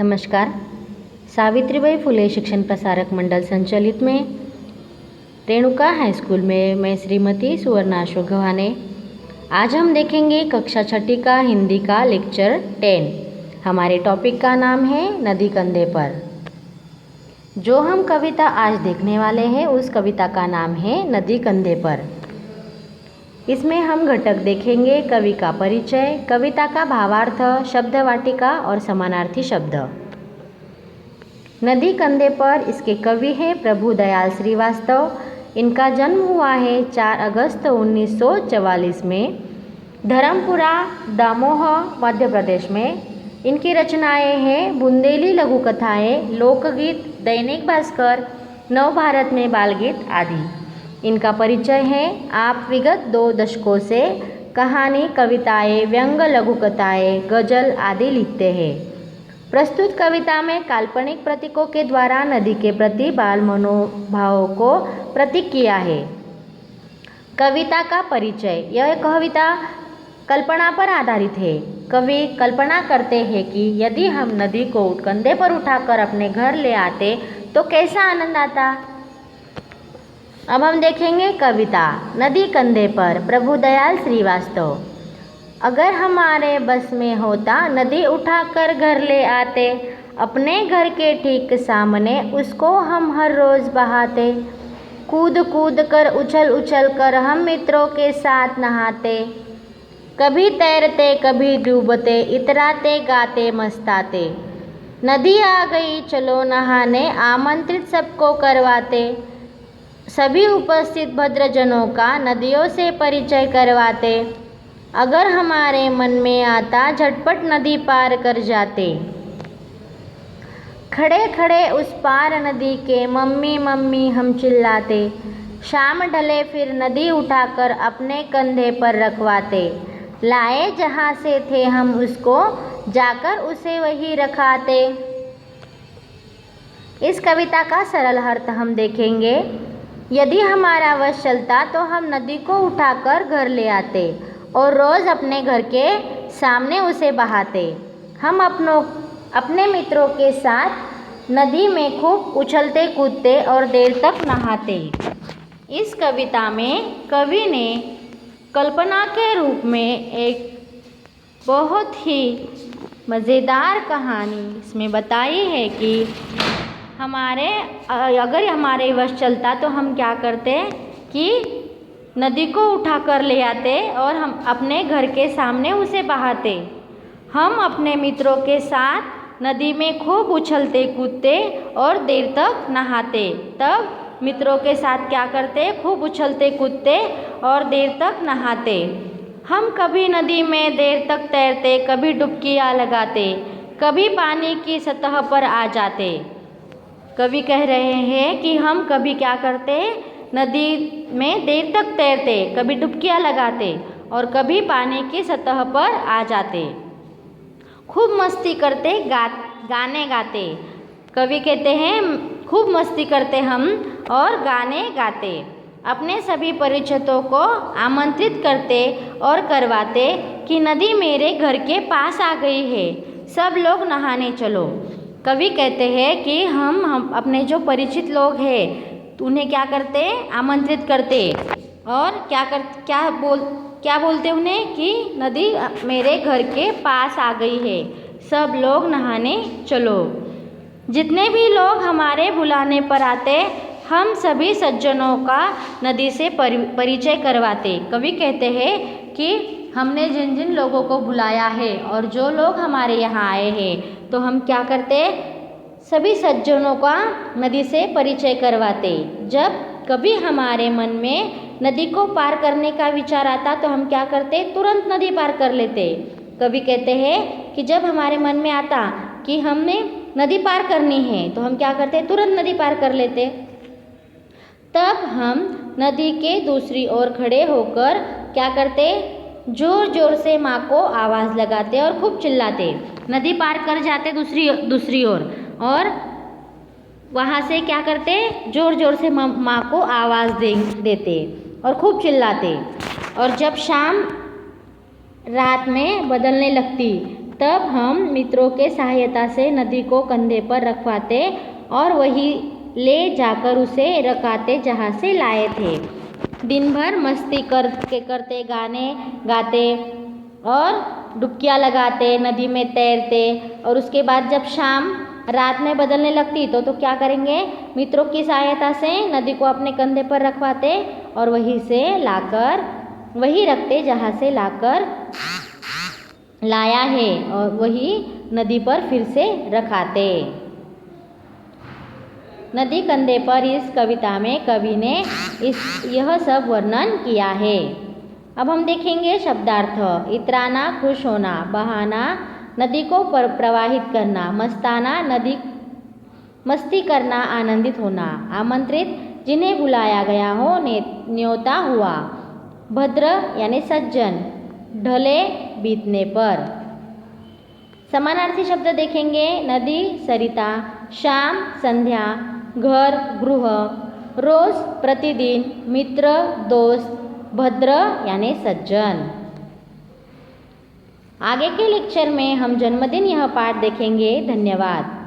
नमस्कार। सावित्रीबाई फुले शिक्षण प्रसारक मंडल संचालित में रेणुका हाई स्कूल में मैं श्रीमती सुवर्णा अशोक गव्हाणे। आज हम देखेंगे कक्षा छठी का हिंदी का लेक्चर 10। हमारे टॉपिक का नाम है नदी कंधे पर। जो हम कविता आज देखने वाले हैं उस कविता का नाम है नदी कंधे पर। इसमें हम घटक देखेंगे कवि का परिचय, कविता का भावार्थ, शब्द वाटिका और समानार्थी शब्द। नदी कंधे पर इसके कवि हैं प्रभु दयाल श्रीवास्तव। इनका जन्म हुआ है 4 अगस्त 1944 में धर्मपुरा, दामोह, मध्य प्रदेश में। इनकी रचनाएं हैं बुंदेली लघु कथाएँ, लोकगीत, दैनिक भास्कर, नवभारत में बालगीत आदि। इनका परिचय है। आप विगत 2 दशकों से कहानी, कविताएं, व्यंग, लघु कथाएं, गजल आदि लिखते हैं। प्रस्तुत कविता में काल्पनिक प्रतीकों के द्वारा नदी के प्रति बाल मनोभावों को प्रतीक किया है। कविता का परिचय। यह कविता कल्पना पर आधारित है। कवि कल्पना करते हैं कि यदि हम नदी को कंधे पर उठाकर अपने घर ले आते तो कैसा आनंद आता। अब हम देखेंगे कविता नदी कंधे पर, प्रभु दयाल श्रीवास्तव। अगर हमारे बस में होता नदी उठाकर घर ले आते, अपने घर के ठीक सामने उसको हम हर रोज़ बहाते। कूद कूद कर, उछल उछल कर हम मित्रों के साथ नहाते। कभी तैरते कभी डूबते, इतराते गाते मस्ताते। नदी आ गई चलो नहाने, आमंत्रित सबको करवाते। सभी उपस्थित भद्रजनों का नदियों से परिचय करवाते। अगर हमारे मन में आता झटपट नदी पार कर जाते। खड़े खड़े उस पार नदी के मम्मी मम्मी हम चिल्लाते। शाम ढले फिर नदी उठाकर अपने कंधे पर रखवाते। लाए जहाँ से थे हम उसको, जाकर उसे वही रखाते। इस कविता का सरल अर्थ हम देखेंगे। यदि हमारा वश चलता तो हम नदी को उठाकर घर ले आते और रोज़ अपने घर के सामने उसे बहाते। हम अपने मित्रों के साथ नदी में खूब उछलते कूदते और देर तक नहाते। इस कविता में कवि ने कल्पना के रूप में एक बहुत ही मज़ेदार कहानी इसमें बताई है कि अगर हमारे वश चलता तो हम क्या करते कि नदी को उठा कर ले आते और हम अपने घर के सामने उसे बहाते। हम अपने मित्रों के साथ नदी में खूब उछलते कूदते और देर तक नहाते। तब मित्रों के साथ क्या करते, खूब उछलते कूदते और देर तक नहाते। हम कभी नदी में देर तक तैरते, कभी डुबकियाँ लगाते, कभी पानी की सतह पर आ जाते। कवि कह रहे हैं कि हम कभी क्या करते, नदी में देर तक तैरते, कभी डुबकियाँ लगाते और कभी पानी की सतह पर आ जाते। खूब मस्ती करते, गाने गाते। कवि कहते हैं खूब मस्ती करते हम और गाने गाते। अपने सभी परिचितों को आमंत्रित करते और करवाते कि नदी मेरे घर के पास आ गई है, सब लोग नहाने चलो। कवि कहते हैं कि हम अपने जो परिचित लोग हैं उन्हें क्या करते, आमंत्रित करते और क्या बोलते उन्हें कि नदी मेरे घर के पास आ गई है, सब लोग नहाने चलो। जितने भी लोग हमारे बुलाने पर आते, हम सभी सज्जनों का नदी से परिचय करवाते। कवि कहते हैं कि हमने जिन जिन लोगों को बुलाया है और जो लोग हमारे यहाँ आए हैं तो हम क्या करते, सभी सज्जनों का नदी से परिचय करवाते। जब कभी हमारे मन में नदी को पार करने का विचार आता तो हम क्या करते, तुरंत नदी पार कर लेते। कवि कहते हैं कि जब हमारे मन में आता कि हमने नदी पार करनी है तो हम क्या करते, तुरंत नदी पार कर लेते। तब हम नदी के दूसरी ओर खड़े होकर क्या करते, जोर जोर से माँ को आवाज़ लगाते और खूब चिल्लाते। नदी पार कर जाते दूसरी ओर और वहाँ से क्या करते, जोर जोर से माँ को आवाज़ देते और खूब चिल्लाते। और जब शाम रात में बदलने लगती तब हम मित्रों के सहायता से नदी को कंधे पर रखवाते और वही ले जाकर उसे रखाते जहाँ से लाए थे। दिन भर मस्ती करते गाने गाते और डुबकियाँ लगाते, नदी में तैरते और उसके बाद जब शाम रात में बदलने लगती तो क्या करेंगे, मित्रों की सहायता से नदी को अपने कंधे पर रखवाते और वहीं से लाकर वही रखते जहाँ से लाकर लाया है और वही नदी पर फिर से रखाते। नदी कंधे पर इस कविता में कवि ने यह सब वर्णन किया है। अब हम देखेंगे शब्दार्थ। इतराना खुश होना, बहाना नदी को प्रवाहित करना, मस्ताना नदी मस्ती करना, आनंदित होना, आमंत्रित जिन्हें बुलाया गया हो न्योता हुआ, भद्र यानी सज्जन, ढले बीतने पर। समानार्थी शब्द देखेंगे। नदी सरिता, शाम संध्या, घर गृह, रोज प्रतिदिन, मित्र दोस्त, भद्र यानी सज्जन। आगे के लेक्चर में हम जन्मदिन यह पाठ देखेंगे। धन्यवाद।